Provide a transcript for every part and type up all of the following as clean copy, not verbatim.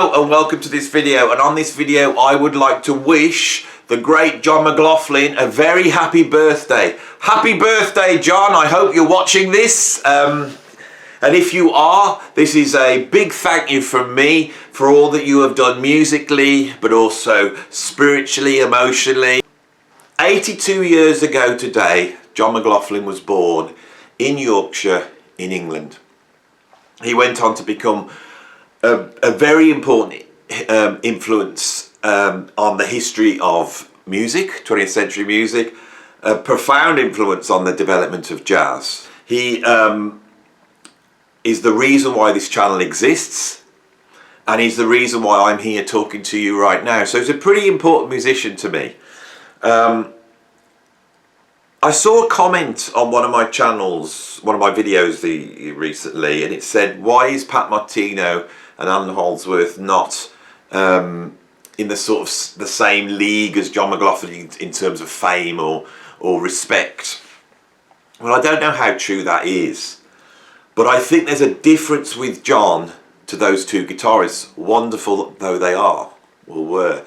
Hello and welcome to this video, and on this video I would like to wish the great John McLaughlin a very happy birthday. Happy birthday, John. I hope you're watching this, and if you are, this is a big thank you from me for all that you have done musically but also spiritually, emotionally. 82 years ago today, John McLaughlin was born in Yorkshire in England. He went on to become a very important influence on the history of music, 20th century music, a profound influence on the development of jazz. He is the reason why this channel exists, and he's the reason why I'm here talking to you right now. So he's a pretty important musician to me. I saw a comment on one of my channels, one of my videos recently, and it said, why is Pat Martino and Alan Holdsworth not in the sort of the same league as John McLaughlin in terms of fame or respect? Well, I don't know how true that is, but I think there's a difference with John to those two guitarists, wonderful though they are or were.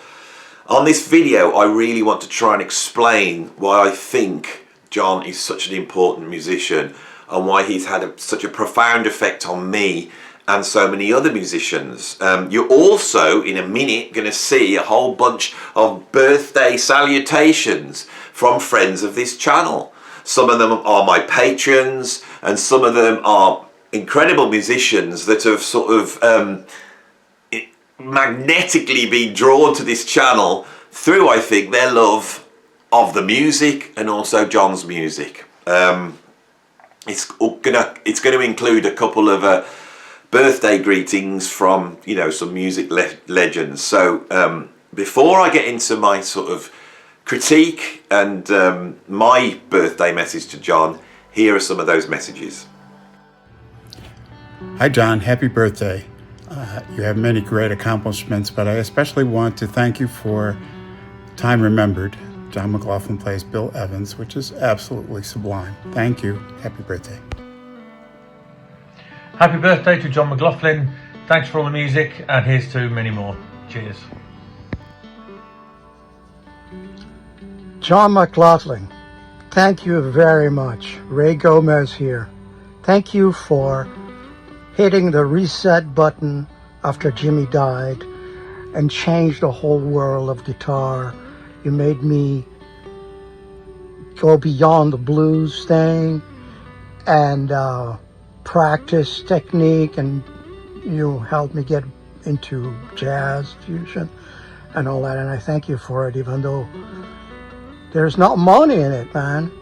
On this video, I really want to try and explain why I think John is such an important musician and why he's had such a profound effect on me and so many other musicians. You're also, in a minute, going to see a whole bunch of birthday salutations from friends of this channel. Some of them are my patrons, and some of them are incredible musicians that have sort of magnetically been drawn to this channel through, I think, their love of the music and also John's music. It's going to include a couple of birthday greetings from, you know, some music legends. So before I get into my sort of critique and my birthday message to John, here are some of those messages. Hi John, happy birthday. You have many great accomplishments, but I especially want to thank you for Time Remembered. John McLaughlin plays Bill Evans, which is absolutely sublime. Thank you. Happy birthday. Happy birthday to John McLaughlin. Thanks for all the music, and here's to many more. Cheers. John McLaughlin, thank you very much. Ray Gomez here. Thank you for hitting the reset button after Jimmy died and changed the whole world of guitar. You made me go beyond the blues thing and practice technique, and you helped me get into jazz fusion and all that, and I thank you for it, even though there's not money in it, man.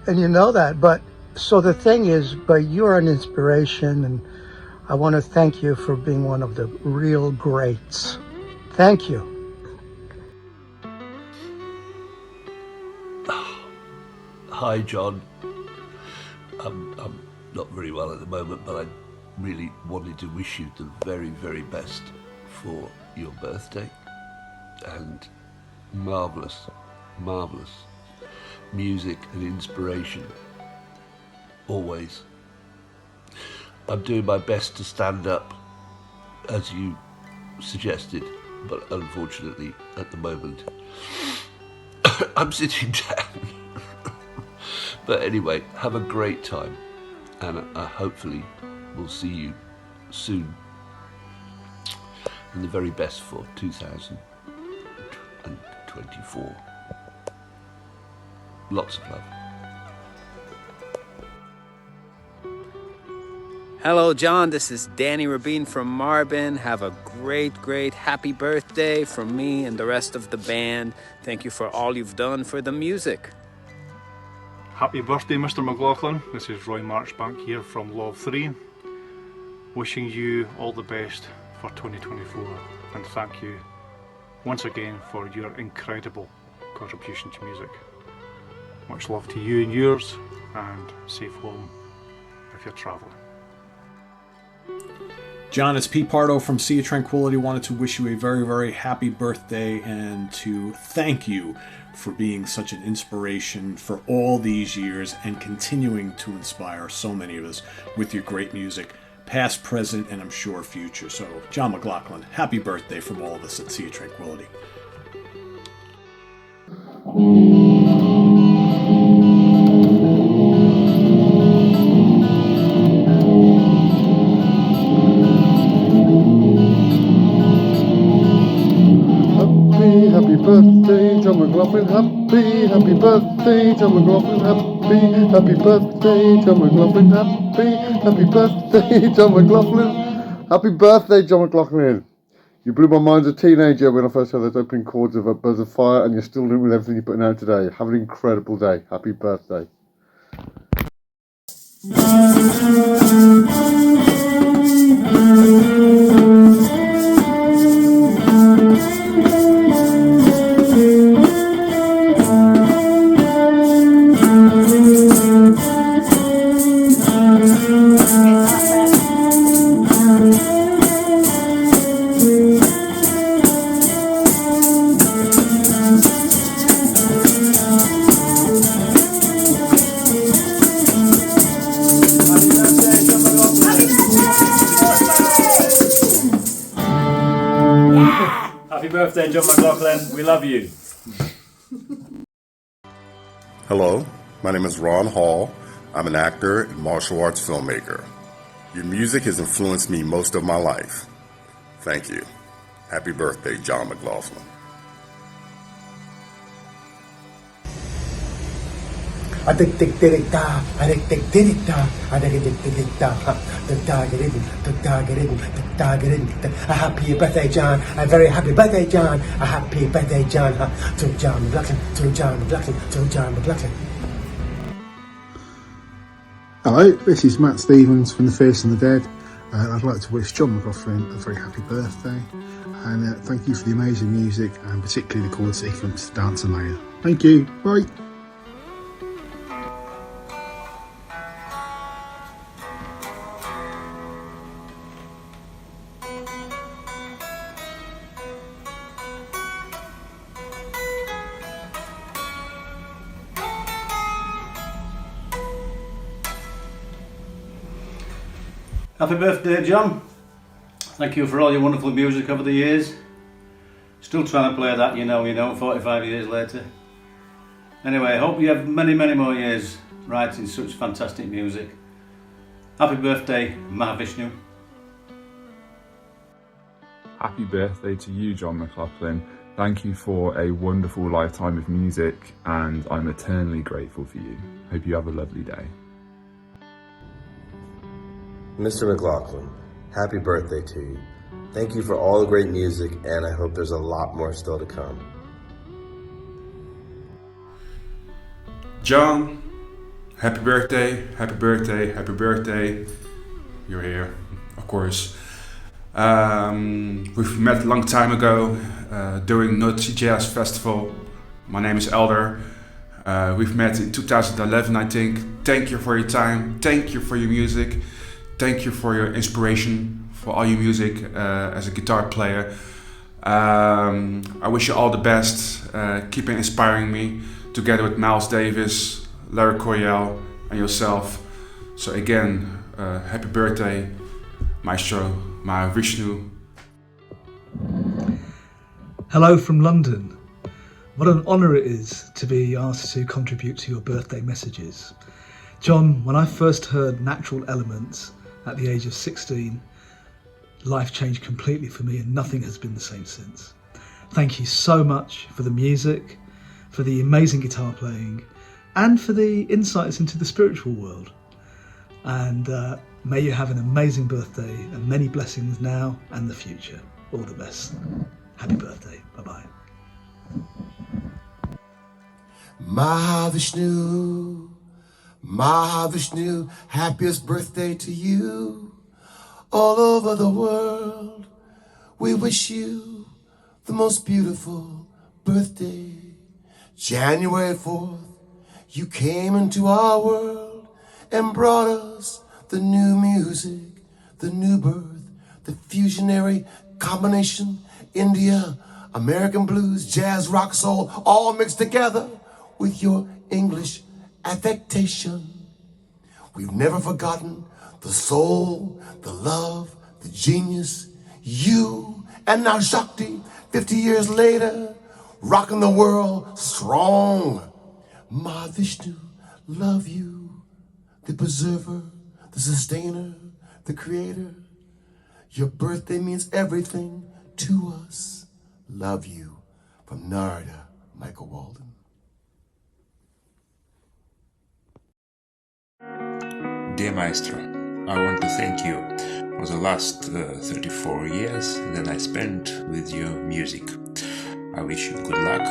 And you know that. But so the thing is, but you're an inspiration, and I want to thank you for being one of the real greats. Thank you. Hi John, I'm not very well at the moment, but I really wanted to wish you the very, very best for your birthday, and marvellous music and inspiration, always. I'm doing my best to stand up, as you suggested, but unfortunately at the moment I'm sitting down. But anyway, have a great time, and hopefully we'll see you soon, and the very best for 2024. Lots of love. Hello John, this is Danny Rabin from Marvin. Have a great happy birthday from me and the rest of the band. Thank you for all you've done for the music. Happy birthday, Mr. McLaughlin. This is Roy Marchbank here from Law 3. Wishing you all the best for 2024, and thank you once again for your incredible contribution to music. Much love to you and yours, and safe home if you're travelling. John, it's Pete Pardo from Sea of Tranquility. Wanted to wish you a very happy birthday and to thank you for being such an inspiration for all these years and continuing to inspire so many of us with your great music. past, present, and I'm sure future. So, John McLaughlin, happy birthday from all of us at Sea of Tranquility. Happy birthday, John McLaughlin. Happy birthday, John McLaughlin. Happy birthday, John McLaughlin. Happy birthday, John McLaughlin. Happy birthday, John McLaughlin. You blew my mind as a teenager when I first heard those opening chords of A Buzz of Fire, and you're still doing with everything you're putting out today. Have an incredible day. Happy birthday. Happy birthday, John McLaughlin. We love you. Hello, my name is Ron Hall. I'm an actor and martial arts filmmaker. Your music has influenced me most of my life. Thank you. Happy birthday, John McLaughlin. A happy birthday, John. A very happy birthday, John. A happy birthday, John. To John McLaughlin, to John McLaughlin, to John McLaughlin. Hello, this is Matt Stevens from The Fierce and the Dead. I'd like to wish John McLaughlin a very happy birthday, and thank you for the amazing music and particularly the chord sequence, Dance and Layer. Thank you. Bye. Happy birthday, John. Thank you for all your wonderful music over the years. Still trying to play that, you know, 45 years later. Anyway, I hope you have many, many more years writing such fantastic music. Happy birthday, Mahavishnu. Happy birthday to you, John McLaughlin. Thank you for a wonderful lifetime of music, and I'm eternally grateful for you. Hope you have a lovely day. Mr. McLaughlin, happy birthday to you. Thank you for all the great music, and I hope there's a lot more still to come. John, happy birthday, happy birthday, happy birthday. You're here, of course. We've met a long time ago during Nazi Jazz Festival. My name is Elder. We've met in 2011, I think. Thank you for your time. Thank you for your music. Thank you for your inspiration, for all your music as a guitar player. I wish you all the best. Keep inspiring me together with Miles Davis, Larry Coryell, and yourself. So again, happy birthday, Maestro Mahavishnu. Hello from London. What an honour it is to be asked to contribute to your birthday messages. John, when I first heard Natural Elements at the age of 16, life changed completely for me and nothing has been the same since. Thank you so much for the music, for the amazing guitar playing, and for the insights into the spiritual world. And may you have an amazing birthday and many blessings now and the future. All the best. Happy birthday. Bye-bye. Mahavishnu, Mahavishnu, happiest birthday to you. All over the world, we wish you the most beautiful birthday. January 4th, you came into our world and brought us the new music, the new birth, the fusionary combination, India, American blues, jazz, rock, soul, all mixed together with your English affectation. We've never forgotten the soul, the love, the genius, you, and now Shakti, 50 years later, rocking the world strong. Mahavishnu, love you, the preserver, the sustainer, the creator. Your birthday means everything to us. Love you, from Narada, Michael Walden. Dear Maestro, I want to thank you for the last 34 years that I spent with your music. I wish you good luck,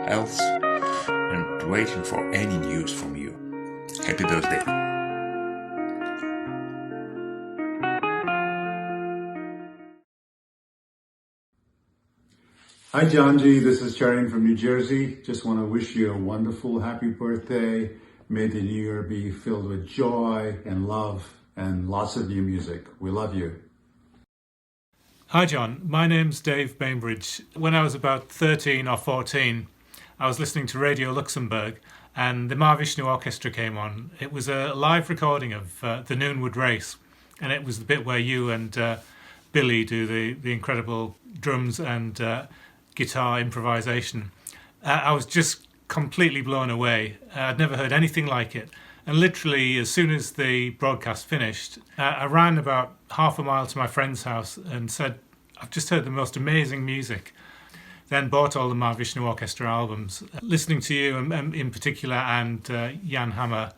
health, and waiting for any news from you. Happy birthday! Hi John G, this is Charlie from New Jersey. Just want to wish you a wonderful happy birthday. May the new year be filled with joy and love and lots of new music. We love you. Hi John, my name's Dave Bainbridge. When I was about 13 or 14, I was listening to Radio Luxembourg and the Mahavishnu Orchestra came on. It was a live recording of the Noonwood Race, and it was the bit where you and Billy do the incredible drums and guitar improvisation. I was just completely blown away. I'd never heard anything like it. And literally, as soon as the broadcast finished, I ran about half a mile to my friend's house and said, I've just heard the most amazing music. Then bought all the Mahavishnu Orchestra albums. Listening to you in particular and Jan Hammer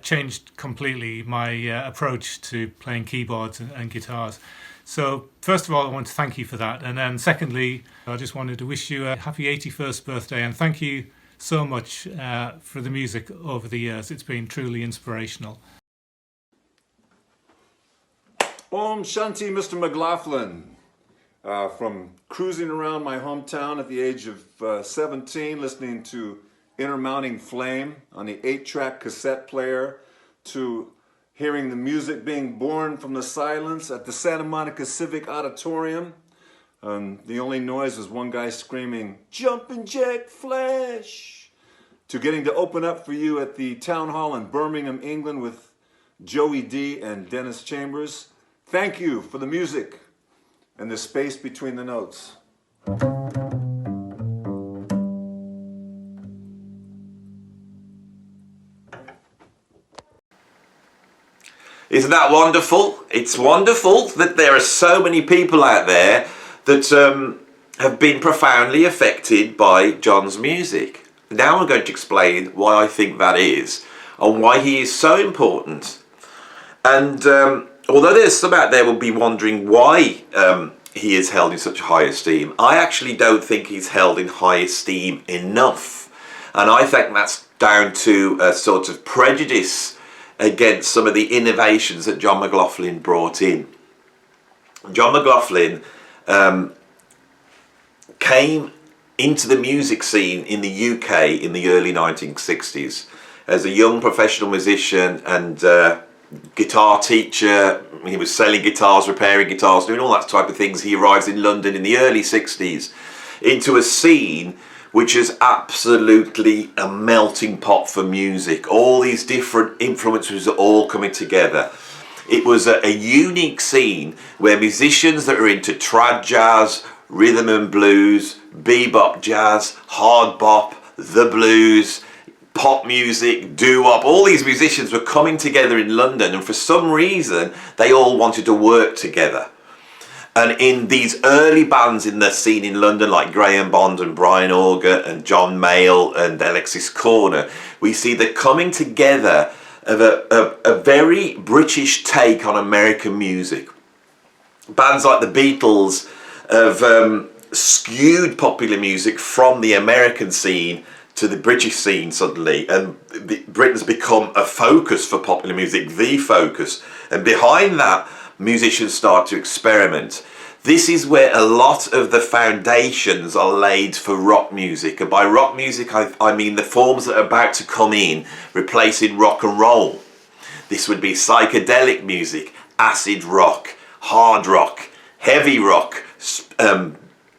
changed completely my approach to playing keyboards and guitars. So first of all, I want to thank you for that. And then secondly, I just wanted to wish you a happy 81st birthday and thank you so much for the music over the years. It's been truly inspirational. Om Shanti, Mr. McLaughlin. From cruising around my hometown at the age of 17, listening to Inner Mounting Flame on the 8-track cassette player, to hearing the music being born from the silence at the Santa Monica Civic Auditorium. The only noise was one guy screaming, "Jumpin' Jack Flash!" To getting to open up for you at the Town Hall in Birmingham, England with Joey D and Dennis Chambers. Thank you for the music and the space between the notes. Isn't that wonderful? It's wonderful that there are so many people out there that have been profoundly affected by John's music. Now I'm going to explain why I think that is and why he is so important. And although there's some out there will be wondering why he is held in such high esteem, I actually don't think he's held in high esteem enough. And I think that's down to a sort of prejudice against some of the innovations that John McLaughlin brought in. John McLaughlin came into the music scene in the UK in the early 1960s as a young professional musician and guitar teacher. He was selling guitars, repairing guitars, doing all that type of things. He arrives in London in the early 60s into a scene which is absolutely a melting pot for music. All these different influences are all coming together. It was a unique scene where musicians that are into trad jazz, rhythm and blues, bebop jazz, hard bop, the blues, pop music, doo-wop, all these musicians were coming together in London, and for some reason they all wanted to work together. And in these early bands in the scene in London, like Graham Bond and Brian Auger and John Mayall and Alexis Corner, we see the coming together of a very British take on American music. Bands like the Beatles have skewed popular music from the American scene to the British scene suddenly, and Britain's become a focus for popular music, the focus. And behind that, musicians start to experiment. This is where a lot of the foundations are laid for rock music. And by rock music, I mean the forms that are about to come in, replacing rock and roll. This would be psychedelic music, acid rock, hard rock, heavy rock,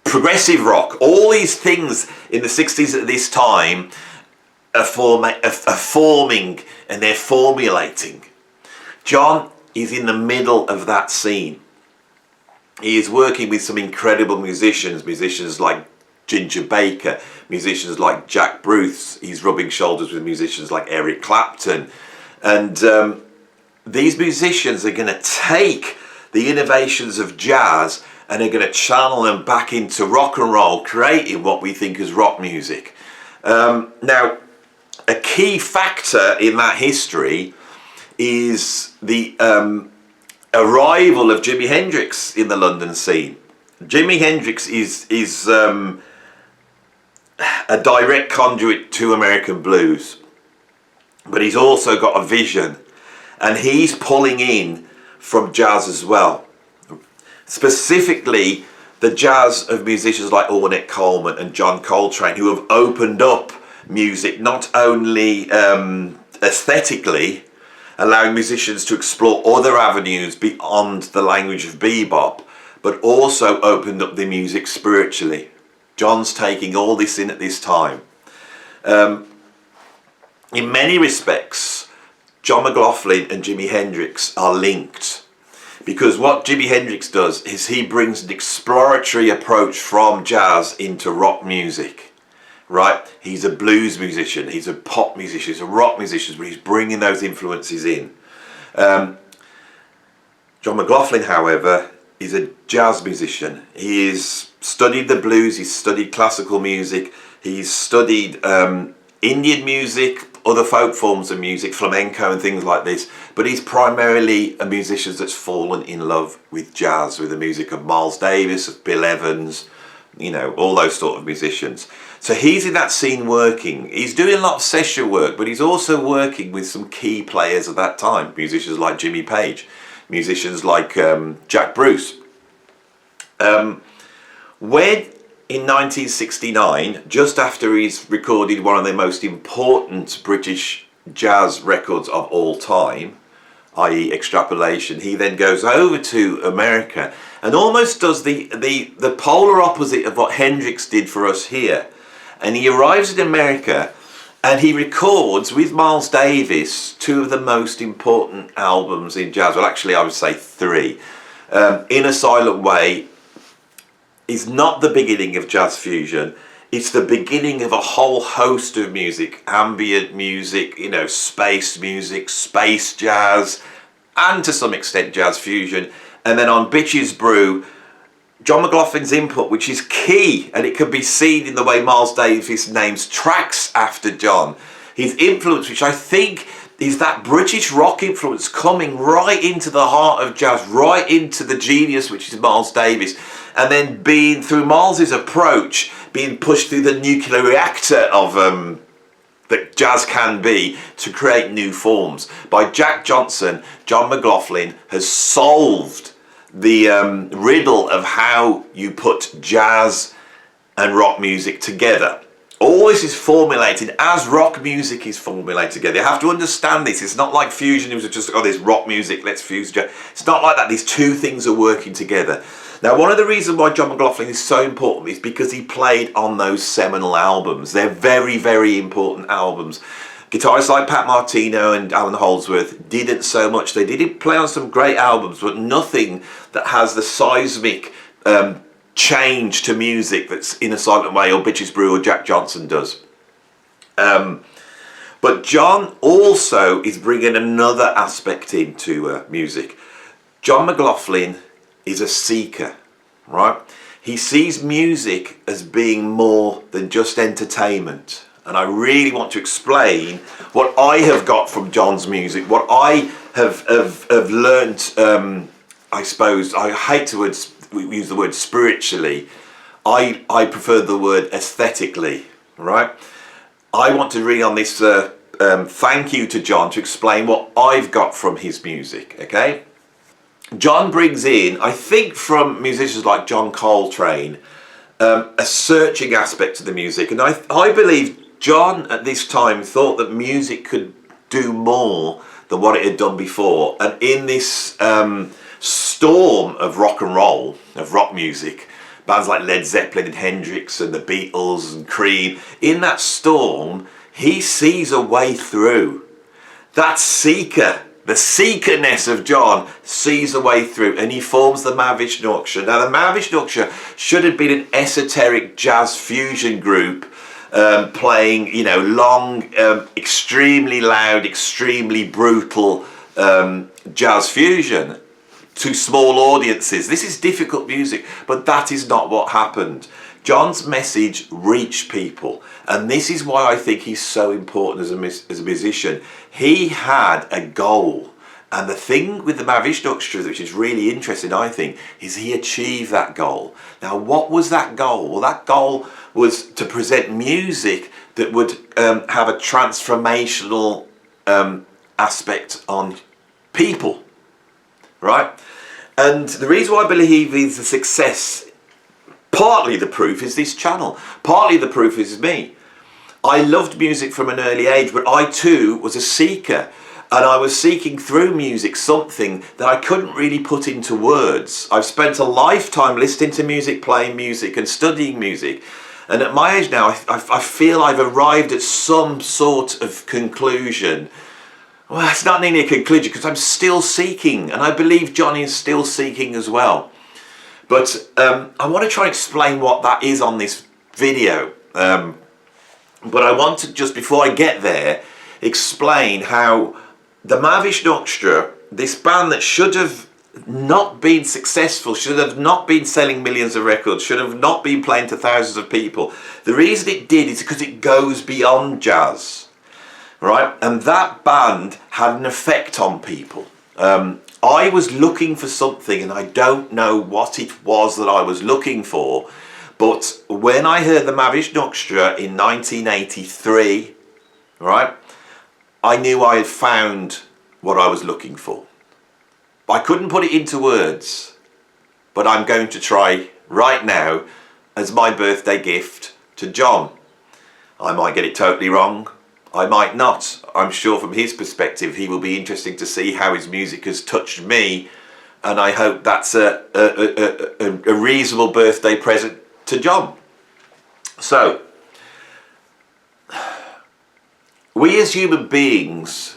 progressive rock. All these things in the 60s at this time are forming and they're formulating. John is in the middle of that scene. He is working with some incredible musicians like Ginger Baker, musicians like Jack Bruce. He's rubbing shoulders with musicians like Eric Clapton. And these musicians are going to take the innovations of jazz and are going to channel them back into rock and roll, creating what we think as rock music. Now, a key factor in that history is the arrival of Jimi Hendrix in the London scene. Jimi Hendrix is a direct conduit to American blues, but he's also got a vision, and he's pulling in from jazz as well. Specifically, the jazz of musicians like Ornette Coleman and John Coltrane, who have opened up music not only aesthetically, allowing musicians to explore other avenues beyond the language of bebop, but also opened up the music spiritually. John's taking all this in at this time. In many respects, John McLaughlin and Jimi Hendrix are linked, because what Jimi Hendrix does is he brings an exploratory approach from jazz into rock music. Right? He's a blues musician, he's a pop musician, he's a rock musician, but he's bringing those influences in. John McLaughlin, however, is a jazz musician. He's studied the blues, he's studied classical music, he's studied Indian music, other folk forms of music, flamenco and things like this, but he's primarily a musician that's fallen in love with jazz, with the music of Miles Davis, of Bill Evans, you know, all those sort of musicians. So he's in that scene working. He's doing a lot of session work, but he's also working with some key players of that time. Musicians like Jimmy Page, musicians like Jack Bruce. When in 1969, just after he's recorded one of the most important British jazz records of all time, i.e. Extrapolation, he then goes over to America and almost does the polar opposite of what Hendrix did for us here. And he arrives in America and he records with Miles Davis two of the most important albums in jazz. Well, actually, I would say three. In a Silent Way is not the beginning of jazz fusion. It's the beginning of a whole host of music, ambient music, you know, space music, space jazz, and to some extent jazz fusion. And then on Bitches Brew, John McLaughlin's input, which is key, and it can be seen in the way Miles Davis names tracks after John. His influence, which I think is that British rock influence coming right into the heart of jazz, right into the genius, which is Miles Davis, and then being, through Miles's approach, being pushed through the nuclear reactor of that jazz can be to create new forms. By Jack Johnson, John McLaughlin has solved the riddle of how you put jazz and rock music together. All this is formulated as rock music is formulated together. You have to understand this. It's not like fusion. It was just, oh, there's rock music, let's fuse jazz. It's not like that. These two things are working together. Now, one of the reasons why John McLaughlin is so important is because he played on those seminal albums. They're very, very important albums. Guitarists like Pat Martino and Alan Holdsworth didn't so much. They did play on some great albums, but nothing that has the seismic change to music that's In a Silent Way or Bitches Brew or Jack Johnson does. But John also is bringing another aspect into music. John McLaughlin is a seeker, right? He sees music as being more than just entertainment. And I really want to explain what I have got from John's music, what I have learnt, I suppose, I hate to use the word spiritually, I prefer the word aesthetically, right? I want to read on this thank you to John to explain what I've got from his music, okay? John brings in, I think from musicians like John Coltrane, a searching aspect to the music. And I believe John at this time thought that music could do more than what it had done before. And in this storm of rock and roll, of rock music, bands like Led Zeppelin and Hendrix and the Beatles and Cream, in that storm, he sees a way through. That seeker the seekerness of John sees a way through, and he forms the Mahavishnu. Now, the Mahavishnu should have been an esoteric jazz fusion group playing, you know, long, extremely loud, extremely brutal jazz fusion to small audiences. This is difficult music, but that is not what happened. John's message reached people, and this is why I think he's so important as a musician. He had a goal, and the thing with the Mahavishnu, which is really interesting, I think, is he achieved that goal. Now, what was that goal? Well, that goal was to present music that would have a transformational aspect on people, right? And the reason why I believe he's a success, partly the proof is this channel, partly the proof is me. I loved music from an early age, but I too was a seeker, and I was seeking through music something that I couldn't really put into words. I've spent a lifetime listening to music, playing music and studying music, and at my age now I feel I've arrived at some sort of conclusion. Well, it's not nearly a conclusion because I'm still seeking, and I believe Johnny is still seeking as well. But I want to try and explain what that is on this video. But I want to, just before I get there, explain how the Mahavishnu, this band that should have not been successful, should have not been selling millions of records, should have not been playing to thousands of people, the reason it did is because it goes beyond jazz, right? And that band had an effect on people. I was looking for something, and I don't know what it was that I was looking for, but when I heard the Mahavishnu in 1983, right, I knew I had found what I was looking for. I couldn't put it into words, but I'm going to try right now as my birthday gift to John. I might get it totally wrong. I might not. I'm sure from his perspective he will be interesting to see how his music has touched me, and I hope that's a reasonable birthday present to John. So, we as human beings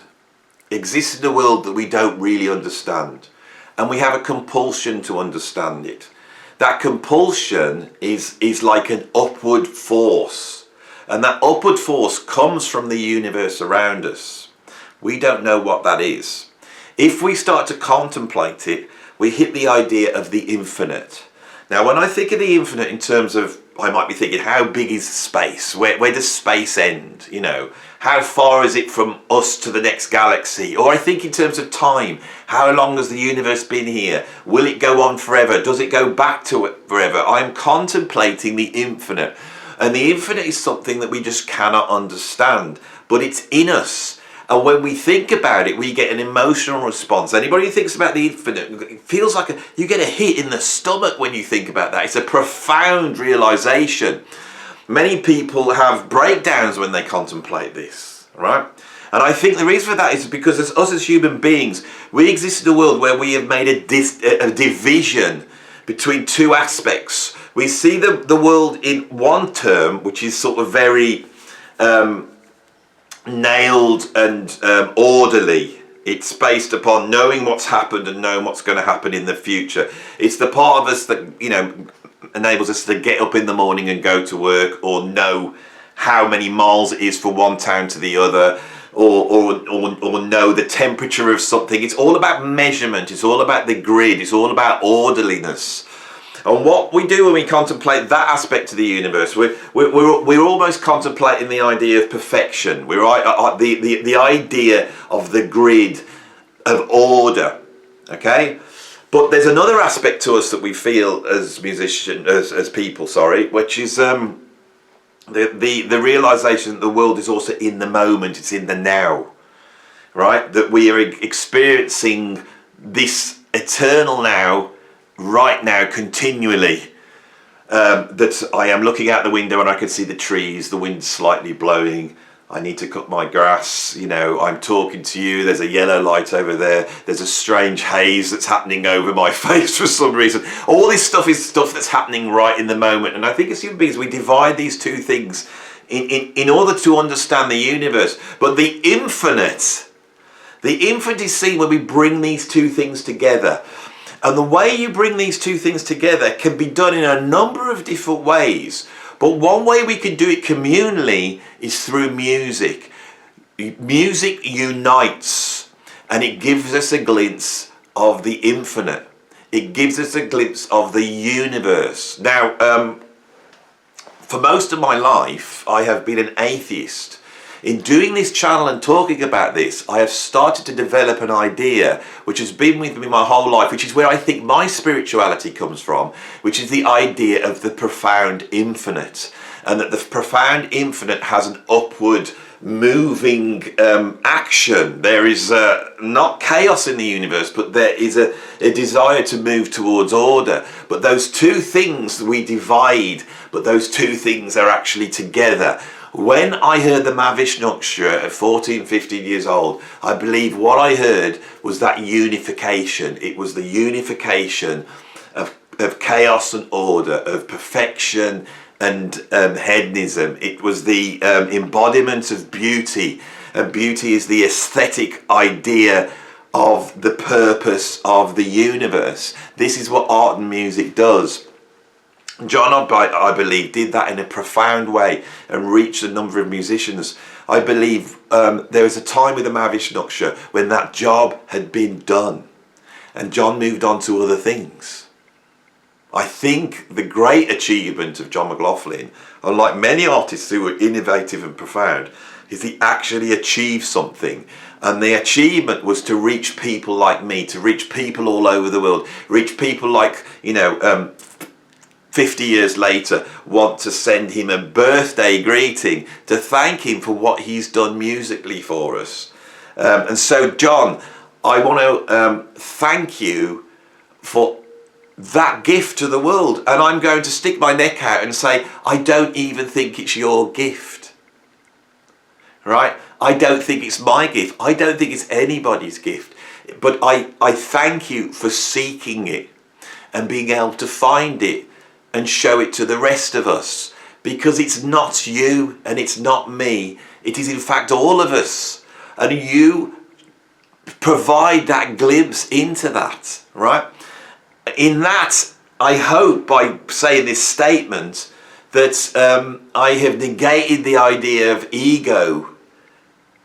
exist in a world that we don't really understand, and we have a compulsion to understand it. That compulsion is like an upward force. And that upward force comes from the universe around us. We don't know what that is. If we start to contemplate it, we hit the idea of the infinite. Now, when I think of the infinite in terms of, I might be thinking, how big is space? Where does space end? You know, how far is it from us to the next galaxy? Or I think in terms of time, how long has the universe been here? Will it go on forever? Does it go back to it forever? I'm contemplating the infinite. And the infinite is something that we just cannot understand, but it's in us. And when we think about it, we get an emotional response. Anybody who thinks about the infinite, it feels like you get a hit in the stomach when you think about that. It's a profound realization. Many people have breakdowns when they contemplate this, right? And I think the reason for that is because as us as human beings, we exist in a world where we have made a division between two aspects. We see the world in one term, which is sort of very nailed and orderly. It's based upon knowing what's happened and knowing what's going to happen in the future. It's the part of us that, you know, enables us to get up in the morning and go to work, or know how many miles it is from one town to the other, or know the temperature of something. It's all about measurement. It's all about the grid. It's all about orderliness. And what we do when we contemplate that aspect of the universe, we're almost contemplating the idea of perfection. We're the idea of the grid of order. Okay, but there's another aspect to us that we feel as musicians, as people, which is the realization that the world is also in the moment. It's in the now, right? That we are experiencing this eternal now, right now, continually. That I am looking out the window and I can see the trees, the wind slightly blowing. I need to cut my grass, you know, I'm talking to you, there's a yellow light over there, there's a strange haze that's happening over my face for some reason. All this stuff is stuff that's happening right in the moment. And I think as human beings, we divide these two things in order to understand the universe. But the infinite, The infinite is seen when we bring these two things together. And the way you bring these two things together can be done in a number of different ways. But one way we can do it communally is through music. Music unites, and it gives us a glimpse of the infinite. It gives us a glimpse of the universe. Now, for most of my life, I have been an atheist. In doing this channel and talking about this, I have started to develop an idea which has been with me my whole life, which is where I think my spirituality comes from, which is the idea of the profound infinite. And that the profound infinite has an upward moving action. There is not chaos in the universe, but there is a desire to move towards order. But those two things we divide, but those two things are actually together. When I heard the Mahavishnuksha at 14, 15 years old, I believe what I heard was that unification. It was the unification of chaos and order, of perfection and hedonism. It was the embodiment of beauty, and beauty is the aesthetic idea of the purpose of the universe. This is what art and music does. John, I believe, did that in a profound way and reached a number of musicians. I believe there was a time with the Mahavishnuksha when that job had been done and John moved on to other things. I think the great achievement of John McLaughlin, unlike many artists who were innovative and profound, is he actually achieved something. And the achievement was to reach people like me, to reach people all over the world, reach people like, 50 years later, want to send him a birthday greeting to thank him for what he's done musically for us. And so, John, I want to thank you for that gift to the world. And I'm going to stick my neck out and say, I don't even think it's your gift. Right? I don't think it's my gift. I don't think it's anybody's gift. But I thank you for seeking it and being able to find it and show it to the rest of us, because it's not you and it's not me. It is in fact all of us, and you provide that glimpse into that, right? In that, I hope by saying this statement that I have negated the idea of ego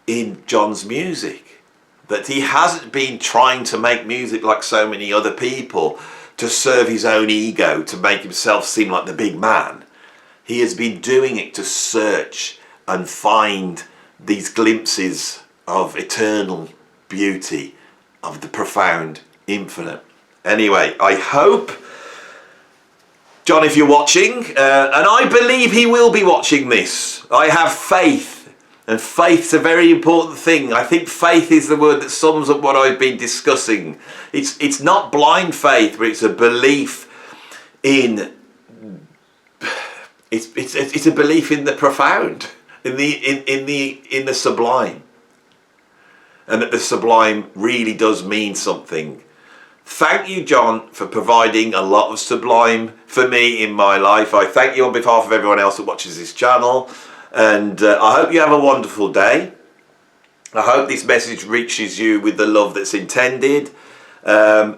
in John's music, that he hasn't been trying to make music like so many other people to serve his own ego, to make himself seem like the big man. He has been doing it to search and find these glimpses of eternal beauty, of the profound infinite. Anyway, I hope, John, if you're watching, and I believe he will be watching this, I have faith. And faith's a very important thing. I think faith is the word that sums up what I've been discussing. It's not blind faith, but it's a belief in. It's a belief in the profound, in the sublime, and that the sublime really does mean something. Thank you, John, for providing a lot of sublime for me in my life. I thank you on behalf of everyone else that watches this channel. And I hope you have a wonderful day. I hope this message reaches you with the love that's intended. That's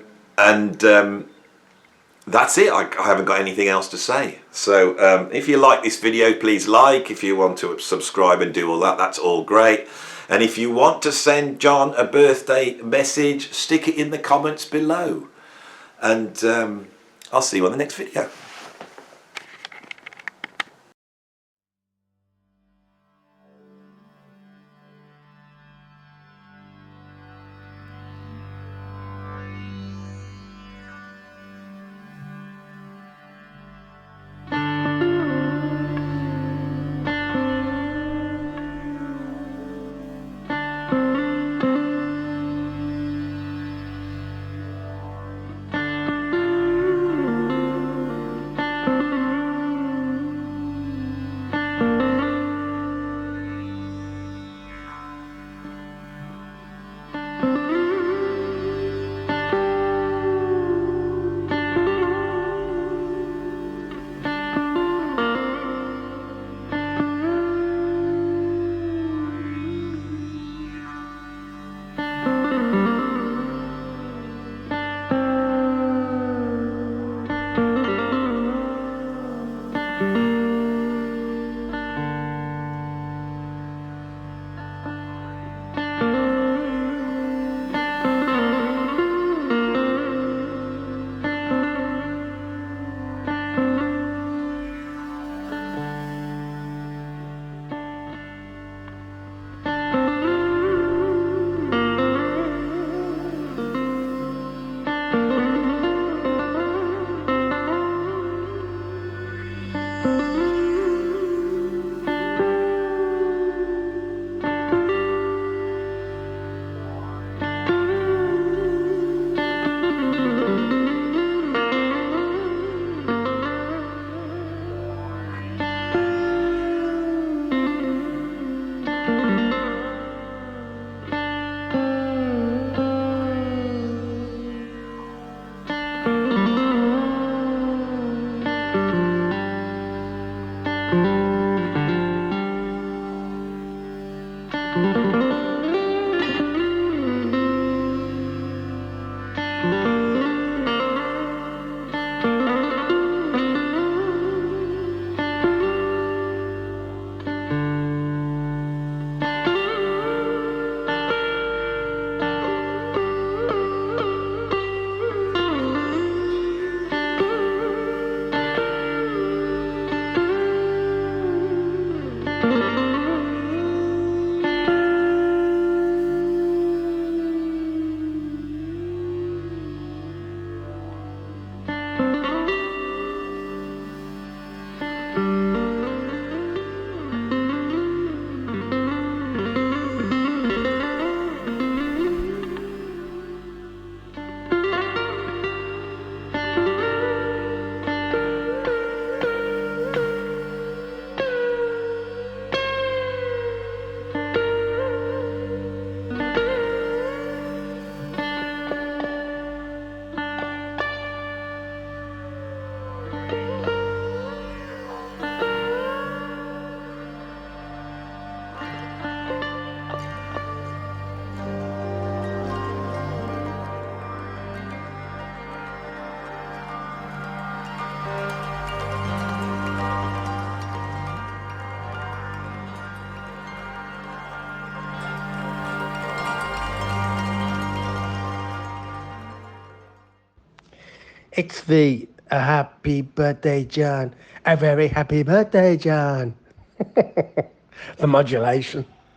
it. I haven't got anything else to say. So if you like this video, please like. If you want to subscribe and do all that, that's all great. And if you want to send John a birthday message, stick it in the comments below. And I'll see you on the next video. It's the a happy birthday, John. A very happy birthday, John. The modulation.